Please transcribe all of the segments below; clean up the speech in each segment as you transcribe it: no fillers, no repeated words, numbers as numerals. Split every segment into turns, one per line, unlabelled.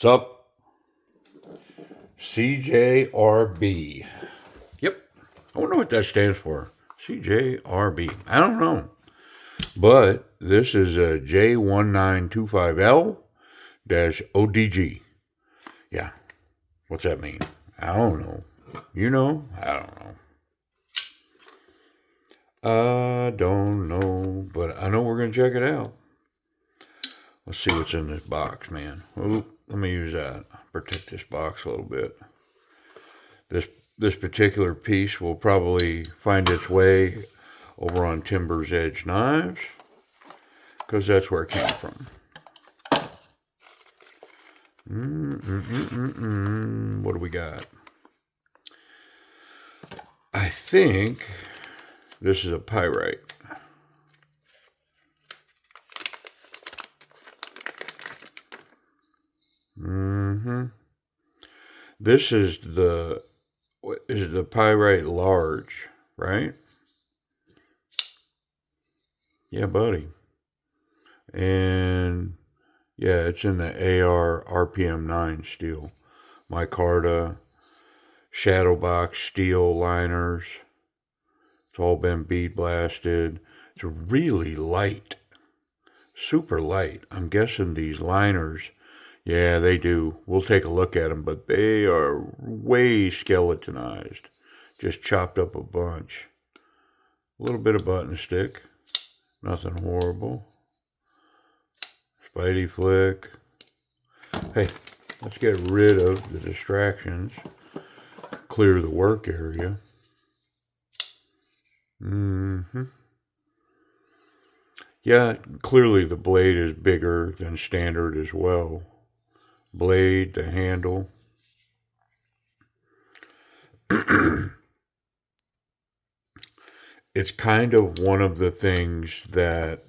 What's up? Cjrb. Yep. I wonder what that stands for. Cjrb. I don't know. But this is a J1925L-ODG. Yeah. What's that mean? I don't know. You know? I don't know. I don't know. But I know we're going to check it out. Let's see what's in this box, man. Ooh, let me use that. Protect this box a little bit. This particular piece will probably find its way over on Timber's Edge Knives, because that's where it came from. What do we got? I think this is a Pyrite. This is the Pyrite large, right? Yeah, buddy. And yeah, it's in the AR RPM 9 steel. Micarta, shadow box steel liners. It's all been bead blasted. It's really light. Super light. I'm guessing these liners, yeah, they do. We'll take a look at them, but they are way skeletonized. Just chopped up a bunch. A little bit of button stick. Nothing horrible. Spidey flick. Hey, let's get rid of the distractions. Clear the work area. Yeah, clearly the blade is bigger than standard as well. Blade, the handle. It's kind of one of the things that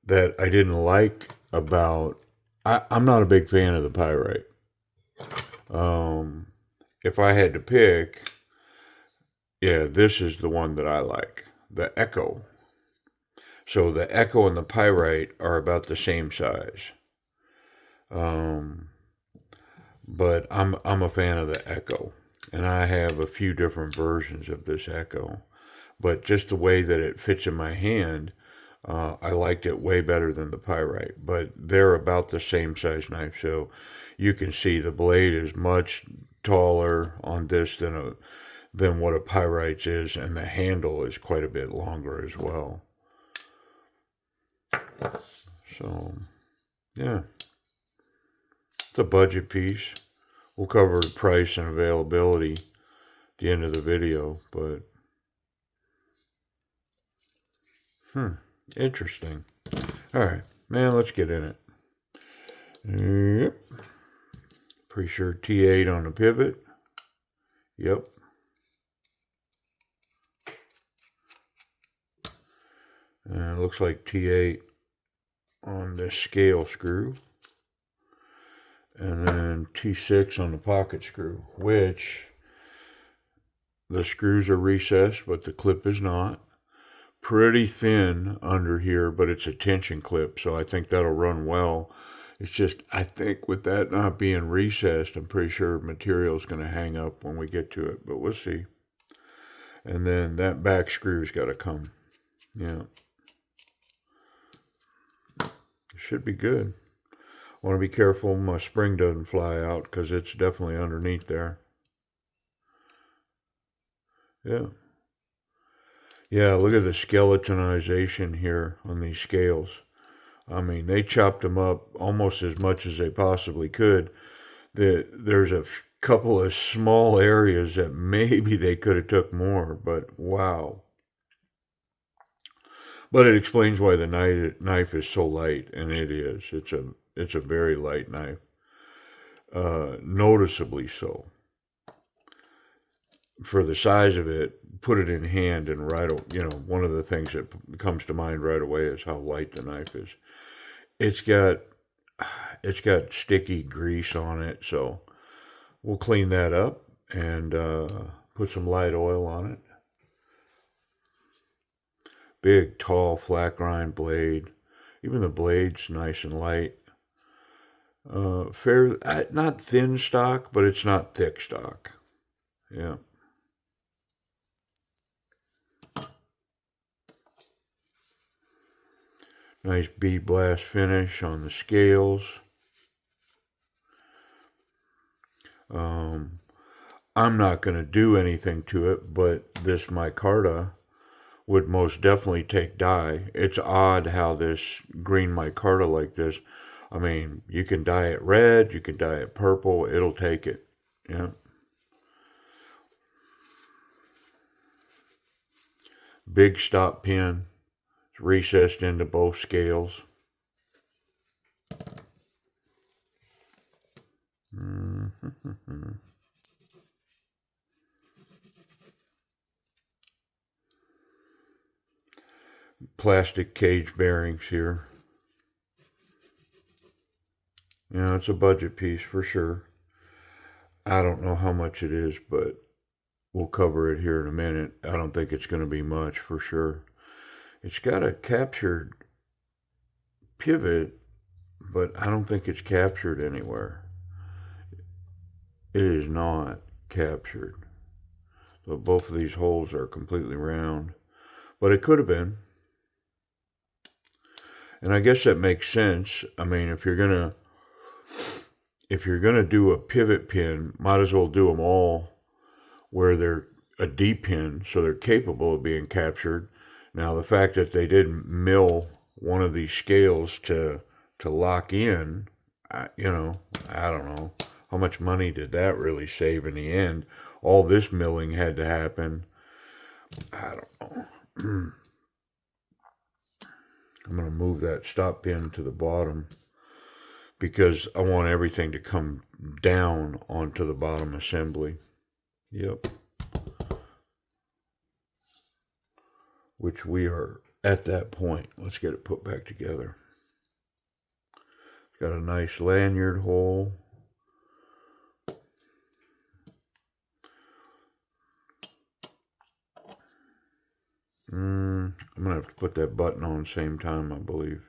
I didn't like about. I'm not a big fan of the Pyrite. If I had to pick, yeah, this is the one that I like, the Echo. So the Echo and the Pyrite are about the same size. But I'm a fan of the Echo, and I have a few different versions of this Echo. But just the way that it fits in my hand, I liked it way better than the Pyrite. But they're about the same size knife, so you can see the blade is much taller on this than what a Pyrite's is, and the handle is quite a bit longer as well. So, yeah. It's a budget piece. We'll cover price and availability at the end of the video, but interesting. All right, man, let's get in it. Yep. Pretty sure T8 on the pivot. Yep. And it looks like T8 on the scale screw. And then T6 on the pocket screw, which the screws are recessed, but the clip is not. Pretty thin under here, but it's a tension clip, so I think that'll run well. It's just, I think with that not being recessed, I'm pretty sure material is going to hang up when we get to it, but we'll see. And then that back screw's got to come. Yeah. It should be good. I want to be careful my spring doesn't fly out, because it's definitely underneath there. Yeah. Yeah, look at the skeletonization here on these scales. I mean, they chopped them up almost as much as they possibly could. There's a couple of small areas that maybe they could have took more, but wow. But it explains why the knife is so light, and it is. It's a very light knife. Noticeably so. For the size of it, put it in hand, and one of the things that comes to mind right away is how light the knife is. It's got sticky grease on it, so we'll clean that up and put some light oil on it. Big, tall, flat grind blade. Even the blade's nice and light. not thin stock, but it's not thick stock. Yeah. Nice bead blast finish on the scales. I'm not going to do anything to it, but this micarta would most definitely take dye. It's odd how this green micarta like this, I mean, you can dye it red, you can dye it purple, it'll take it. Yeah. Big stop pin. It's recessed into both scales. Plastic cage bearings here. Yeah, it's a budget piece for sure. I don't know how much it is, but we'll cover it here in a minute. I don't think it's going to be much for sure. It's got a captured pivot, but I don't think it's captured anywhere. It is not captured. So both of these holes are completely round, but it could have been. And I guess that makes sense. I mean, if you're gonna do a pivot pin, might as well do them all where they're a D pin, so they're capable of being captured. Now, the fact that they didn't mill one of these scales to lock in, I don't know. How much money did that really save in the end? All this milling had to happen. I don't know. I'm going to move that stop pin to the bottom because I want everything to come down onto the bottom assembly. Yep. Which we are at that point. Let's get it put back together. Got a nice lanyard hole. I'm going to have to put that button on same time, I believe.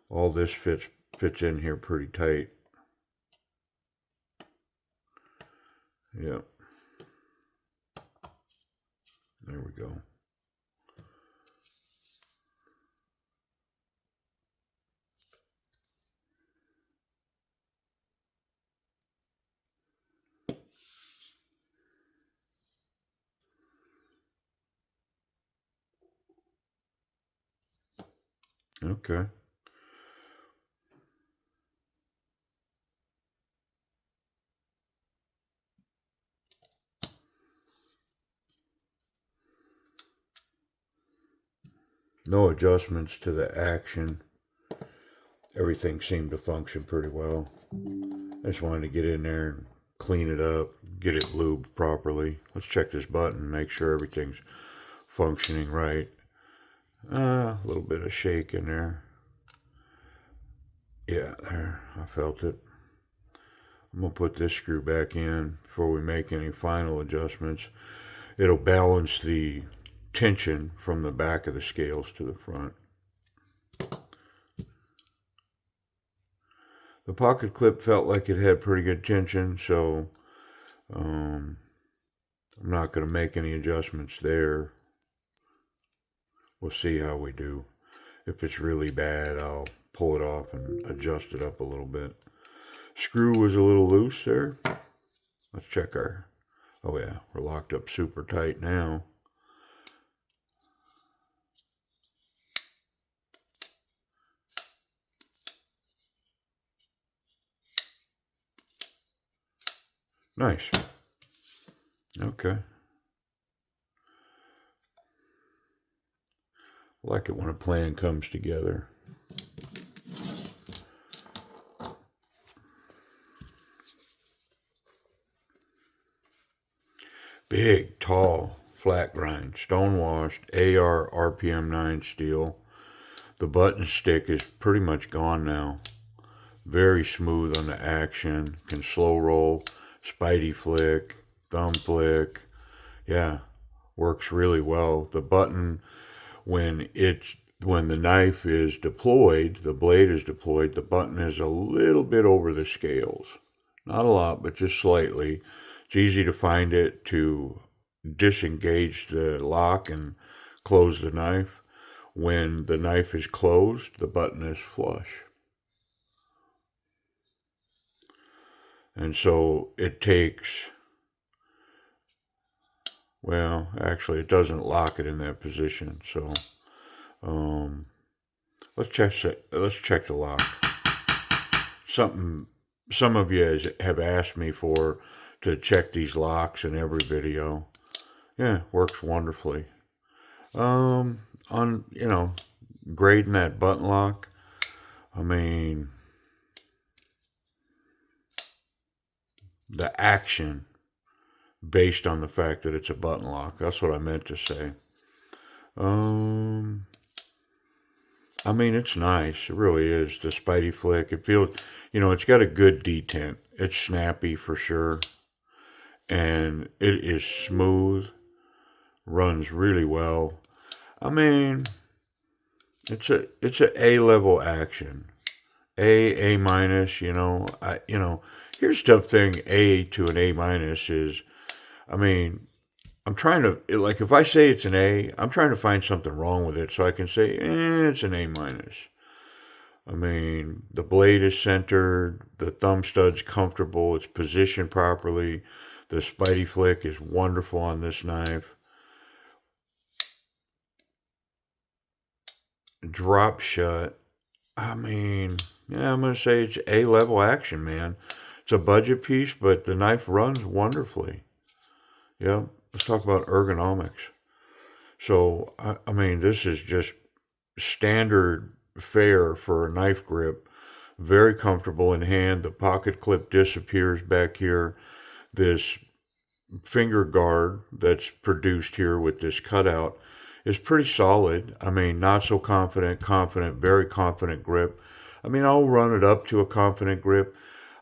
All this fits in here pretty tight. Yep. There we go. Okay. No adjustments to the action. Everything seemed to function pretty well. I just wanted to get in there and clean it up, get it lubed properly. Let's check this button, make sure everything's functioning right. A little bit of shake in there. Yeah, there, I felt it. I'm going to put this screw back in before we make any final adjustments. It'll balance the tension from the back of the scales to the front. The pocket clip felt like it had pretty good tension, so I'm not going to make any adjustments there. We'll see how we do. If it's really bad, I'll pull it off and adjust it up a little bit. Screw was a little loose there. Let's check our... Oh yeah, we're locked up super tight now. Nice. Okay. I like it when a plan comes together. Big, tall, flat grind, stone washed, AR RPM 9 steel. The button stick is pretty much gone now. Very smooth on the action. Can slow roll, spidey flick, thumb flick. Yeah, works really well. The button, when it's when the knife is deployed, the blade is deployed, the button is a little bit over the scales. Not a lot, but just slightly. It's easy to find it to disengage the lock and close the knife. When the knife is closed, the button is flush. And so it takes, well, actually it doesn't lock it in that position. So let's check the lock. Some of you have asked me to check these locks in every video. Yeah, works wonderfully. On grading that button lock, I mean, the action based on the fact that it's a button lock. That's what I meant to say. I mean, it's nice. It really is. The Spidey flick. It feels, it's got a good detent. It's snappy for sure. And it is smooth. Runs really well. I mean, it's a A-level action. A minus, here's the tough thing. A to an A minus is, I mean, I'm trying to, like, if I say it's an A, I'm trying to find something wrong with it so I can say, it's an A minus. I mean, the blade is centered, the thumb stud's comfortable, it's positioned properly, the Spidey flick is wonderful on this knife. Drop shut, I mean, I'm going to say it's A-level action, man. It's a budget piece, but the knife runs wonderfully. Yep. Let's talk about ergonomics. So, I mean, this is just standard fare for a knife grip. Very comfortable in hand. The pocket clip disappears back here. This finger guard that's produced here with this cutout is pretty solid. I mean, not so confident, very confident grip. I mean, I'll run it up to a confident grip.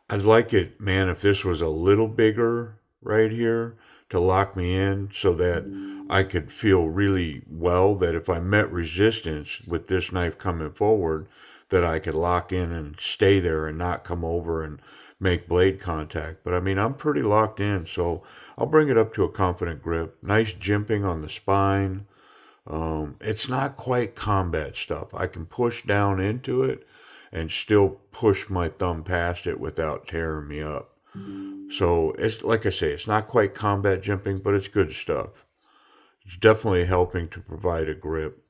I'd like it, man, if this was a little bigger right here to lock me in so that I could feel really well that if I met resistance with this knife coming forward, that I could lock in and stay there and not come over and make blade contact. But I mean, I'm pretty locked in, so I'll bring it up to a confident grip. Nice jimping on the spine. It's not quite combat stuff. I can push down into it and still push my thumb past it without tearing me up. So it's like I say, it's not quite combat jumping, but it's good stuff. It's definitely helping to provide a grip.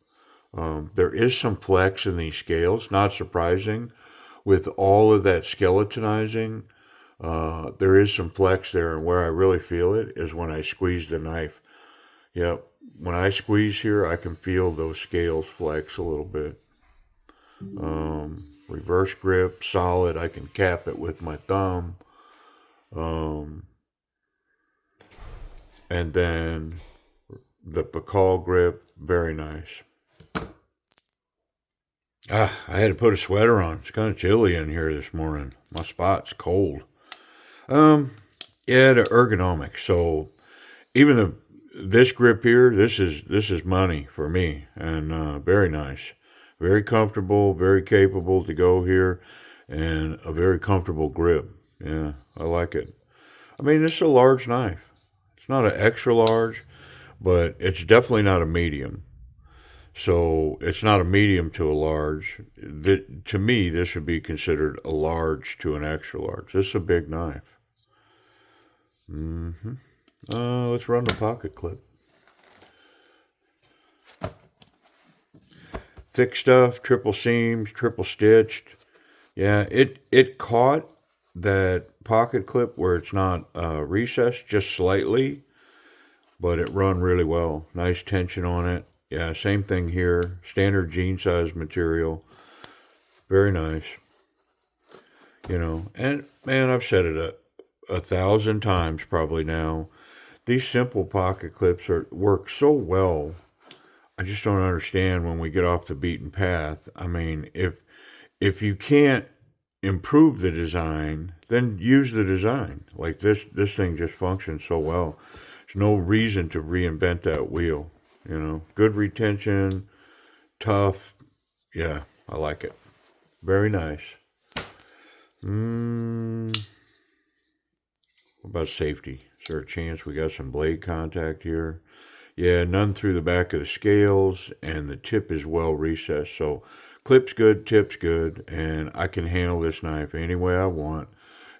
There is some flex in these scales, not surprising. With all of that skeletonizing, there is some flex there, and where I really feel it is when I squeeze the knife. Yep, when I squeeze here, I can feel those scales flex a little bit. Reverse grip, solid. I can cap it with my thumb. And then the Bacall grip, very nice. I had to put a sweater on. It's kind of chilly in here this morning. My spot's cold. Yeah, the ergonomics. So even this grip here, this is money for me, and very nice, very comfortable, very capable to go here, and a very comfortable grip. Yeah, I like it. I mean, this is a large knife. It's not an extra large, but it's definitely not a medium. So it's not a medium to a large. To me, this would be considered a large to an extra large. This is a big knife. Let's run the pocket clip. Thick stuff, triple seams, triple stitched. Yeah, it caught that pocket clip where it's not recessed just slightly, but it run really well. Nice tension on it. Yeah, same thing here. Standard jean size material. Very nice. And man, I've said it a thousand times probably now. These simple pocket clips work so well. I just don't understand when we get off the beaten path. I mean, if you can't improve the design, then use the design. Like this thing just functions so well. There's no reason to reinvent that wheel. Good retention, tough, Yeah, I like it. Very nice. What about safety? Is there a chance we got some blade contact here? Yeah, none through the back of the scales, and the tip is well recessed. So clip's good, tip's good, and I can handle this knife any way I want,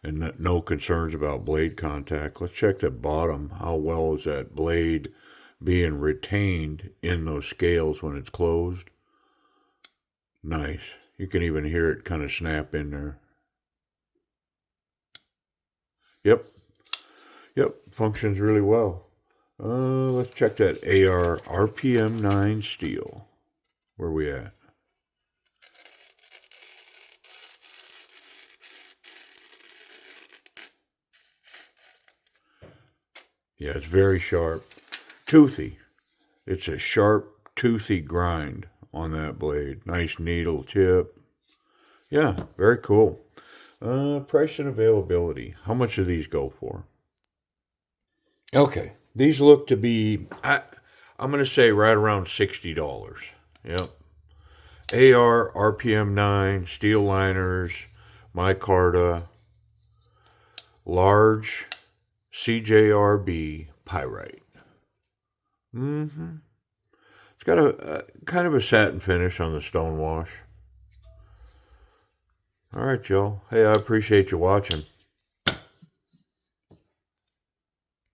and no concerns about blade contact. Let's check the bottom. How well is that blade being retained in those scales when it's closed? Nice. You can even hear it kind of snap in there. Yep. Yep. Functions really well. Let's check that AR RPM 9 steel. Where are we at? Yeah, it's very sharp. Toothy. It's a sharp, toothy grind on that blade. Nice needle tip. Yeah, very cool. Price and availability. How much do these go for? Okay, these look to be, I'm going to say right around $60. Yep. AR, RPM 9, steel liners, micarta, large Cjrb pyrite. It's got a kind of a satin finish on the stone wash. All right, Joe. Hey, I appreciate you watching.